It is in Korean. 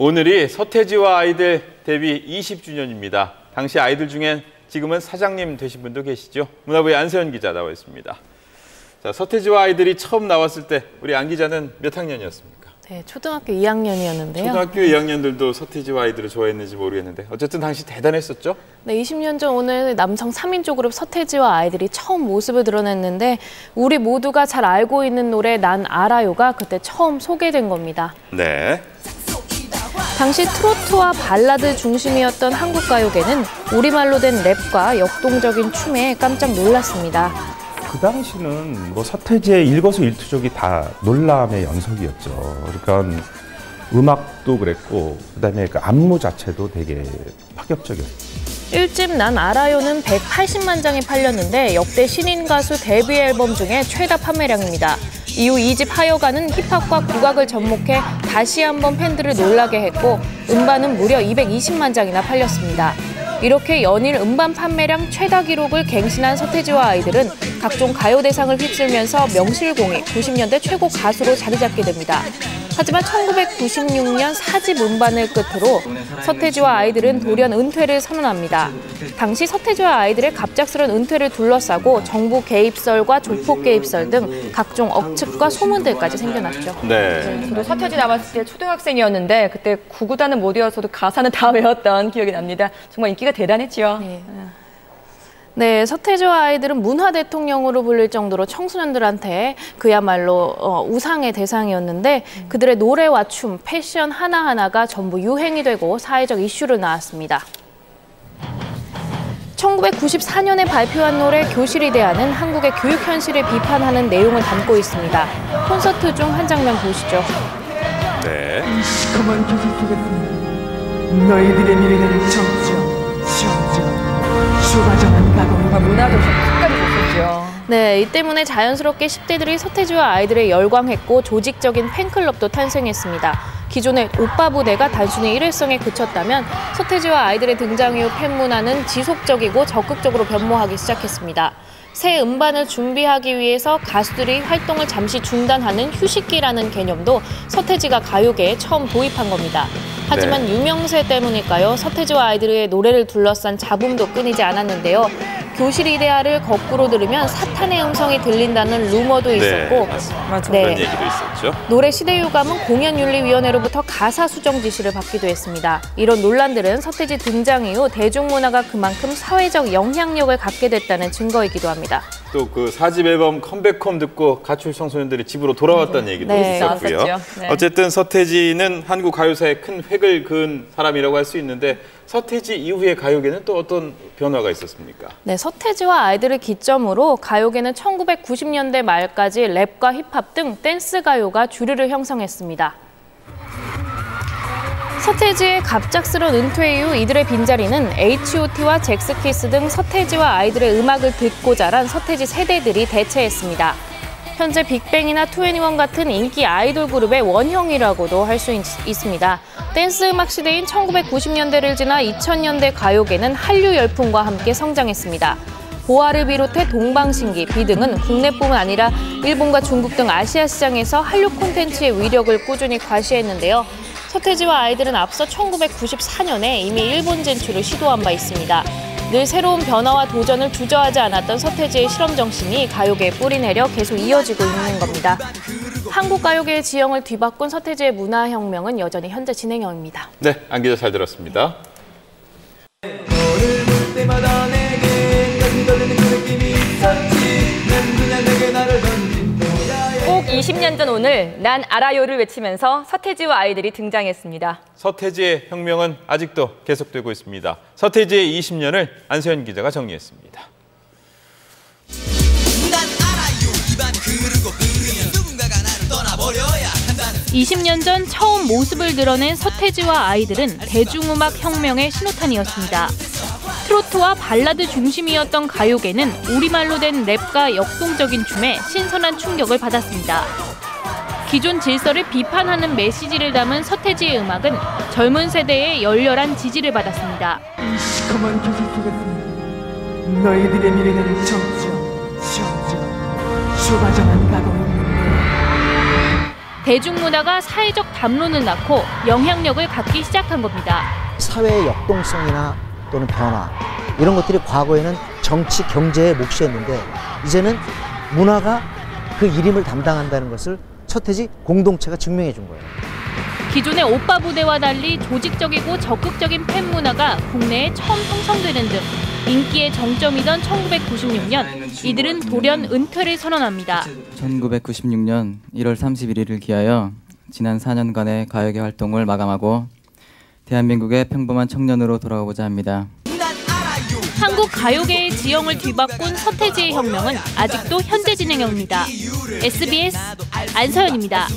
오늘이 서태지와 아이들 데뷔 20주년입니다. 당시 아이들 중엔 지금은 사장님 되신 분도 계시죠. 문화부의 안세현 기자 나와 있습니다. 자, 서태지와 아이들이 처음 나왔을 때 우리 안 기자는 몇 학년이었습니까? 네, 초등학교 2학년이었는데요. 초등학교 2학년들도 서태지와 아이들을 좋아했는지 모르겠는데 어쨌든 당시 대단했었죠? 네, 20년 전 오늘 남성 3인조 그룹 서태지와 아이들이 처음 모습을 드러냈는데 우리 모두가 잘 알고 있는 노래 난 알아요가 그때 처음 소개된 겁니다. 네. 당시 트로트와 발라드 중심이었던 한국 가요계는 우리말로 된 랩과 역동적인 춤에 깜짝 놀랐습니다. 그 당시는 뭐 서태지의 일거수일투족이 다 놀람의 연속이었죠. 그러니까 음악도 그랬고 그다음에 그 안무 자체도 되게 파격적이었죠. 1집 난 알아요는 180만 장이 팔렸는데 역대 신인 가수 데뷔 앨범 중에 최다 판매량입니다. 이후 2집 하여가는 힙합과 국악을 접목해 다시 한번 팬들을 놀라게 했고 음반은 무려 220만 장이나 팔렸습니다. 이렇게 연일 음반 판매량 최다 기록을 갱신한 서태지와 아이들은 각종 가요대상을 휩쓸면서 명실공히 90년대 최고 가수로 자리 잡게 됩니다. 하지만 1996년 4집 음반을 끝으로 서태지와 아이들은 돌연 은퇴를 선언합니다. 당시 서태지와 아이들의 갑작스런 은퇴를 둘러싸고 정부 개입설과 조폭 개입설 등 각종 억측과 소문들까지 생겨났죠. 네. 저도 서태지 나왔을 때 초등학생이었는데 그때 구구단은 못 외워서도 가사는 다 외웠던 기억이 납니다. 정말 인기가 대단했죠. 네, 서태지와 아이들은 문화 대통령으로 불릴 정도로 청소년들한테 그야말로 우상의 대상이었는데 그들의 노래와 춤, 패션 하나하나가 전부 유행이 되고 사회적 이슈로 나왔습니다. 1994년에 발표한 노래 교실이 대하는 한국의 교육 현실을 비판하는 내용을 담고 있습니다. 콘서트 중 한 장면 보시죠. 네. 이 시커먼 교실 속에서 너희들의 미래는 점점 좁아져만 가고 문화도 끝까지 좋겠죠. 네, 이 때문에 자연스럽게 10대들이 서태지와 아이들에 열광했고 조직적인 팬클럽도 탄생했습니다. 기존의 오빠 부대가 단순히 일회성에 그쳤다면 서태지와 아이들의 등장 이후 팬문화는 지속적이고 적극적으로 변모하기 시작했습니다. 새 음반을 준비하기 위해서 가수들이 활동을 잠시 중단하는 휴식기라는 개념도 서태지가 가요계에 처음 도입한 겁니다. 하지만 유명세 때문일까요? 서태지와 아이들의 노래를 둘러싼 잡음도 끊이지 않았는데요. 교실 이데아를 거꾸로 들으면 사탄의 음성이 들린다는 루머도 있었고 그런 얘기도 있었죠. 노래 시대유감은 공연윤리위원회로부터 가사 수정 지시를 받기도 했습니다. 이런 논란들은 서태지 등장 이후 대중문화가 그만큼 사회적 영향력을 갖게 됐다는 증거이기도 합니다. 또 그 4집 앨범 컴백홈 듣고 가출 청소년들이 집으로 돌아왔다는 얘기도 있었고요. 네. 어쨌든 서태지는 한국 가요사에 큰 획을 그은 사람이라고 할 수 있는데 서태지 이후의 가요계는 또 어떤 변화가 있었습니까? 네, 서태지와 아이들을 기점으로 가요계는 1990년대 말까지 랩과 힙합 등 댄스 가요가 주류를 형성했습니다. 서태지의 갑작스런 은퇴 이후 이들의 빈자리는 H.O.T와 잭스키스 등 서태지와 아이들의 음악을 듣고 자란 서태지 세대들이 대체했습니다. 현재 빅뱅이나 2NE1 같은 인기 아이돌 그룹의 원형이라고도 할 수 있습니다. 댄스 음악 시대인 1990년대를 지나 2000년대 가요계는 한류 열풍과 함께 성장했습니다. 보아를 비롯해 동방신기, 비등은 국내뿐만 아니라 일본과 중국 등 아시아 시장에서 한류 콘텐츠의 위력을 꾸준히 과시했는데요. 서태지와 아이들은 앞서 1994년에 이미 일본 진출을 시도한 바 있습니다. 늘 새로운 변화와 도전을 주저하지 않았던 서태지의 실험 정신이 가요계에 뿌리내려 계속 이어지고 있는 겁니다. 한국 가요계의 지형을 뒤바꾼 서태지의 문화혁명은 여전히 현재 진행형입니다. 네, 안 기자 잘 들었습니다. 꼭 20년 전 오늘 난 알아요를 외치면서 서태지와 아이들이 등장했습니다. 서태지의 혁명은 아직도 계속되고 있습니다. 서태지의 20년을 안세현 기자가 정리했습니다. 20년 전 처음 모습을 드러낸 서태지와 아이들은 대중음악 혁명의 신호탄이었습니다. 트로트와 발라드 중심이었던 가요계는 우리말로 된 랩과 역동적인 춤에 신선한 충격을 받았습니다. 기존 질서를 비판하는 메시지를 담은 서태지의 음악은 젊은 세대의 열렬한 지지를 받았습니다. 이 시커먼 교실 속에서 너희들의 미래는 점점 좁아져만 가고 있는데 대중문화가 사회적 담론을 낳고 영향력을 갖기 시작한 겁니다. 사회의 역동성이나 또는 변화 이런 것들이 과거에는 정치, 경제에 몫이었는데 이제는 문화가 그 일임을 담당한다는 것을 서태지 공동체가 증명해 준 거예요. 기존의 오빠 부대와 달리 조직적이고 적극적인 팬 문화가 국내에 처음 형성되는 등 인기의 정점이던 1996년 이들은 돌연 은퇴를 선언합니다. 1996년 1월 31일을 기하여 지난 4년간의 가요계 활동을 마감하고 대한민국의 평범한 청년으로 돌아오고자 합니다. 한국 가요계의 지형을 뒤바꾼 서태지의 혁명은 아직도 현재 진행형입니다. SBS 안서연입니다.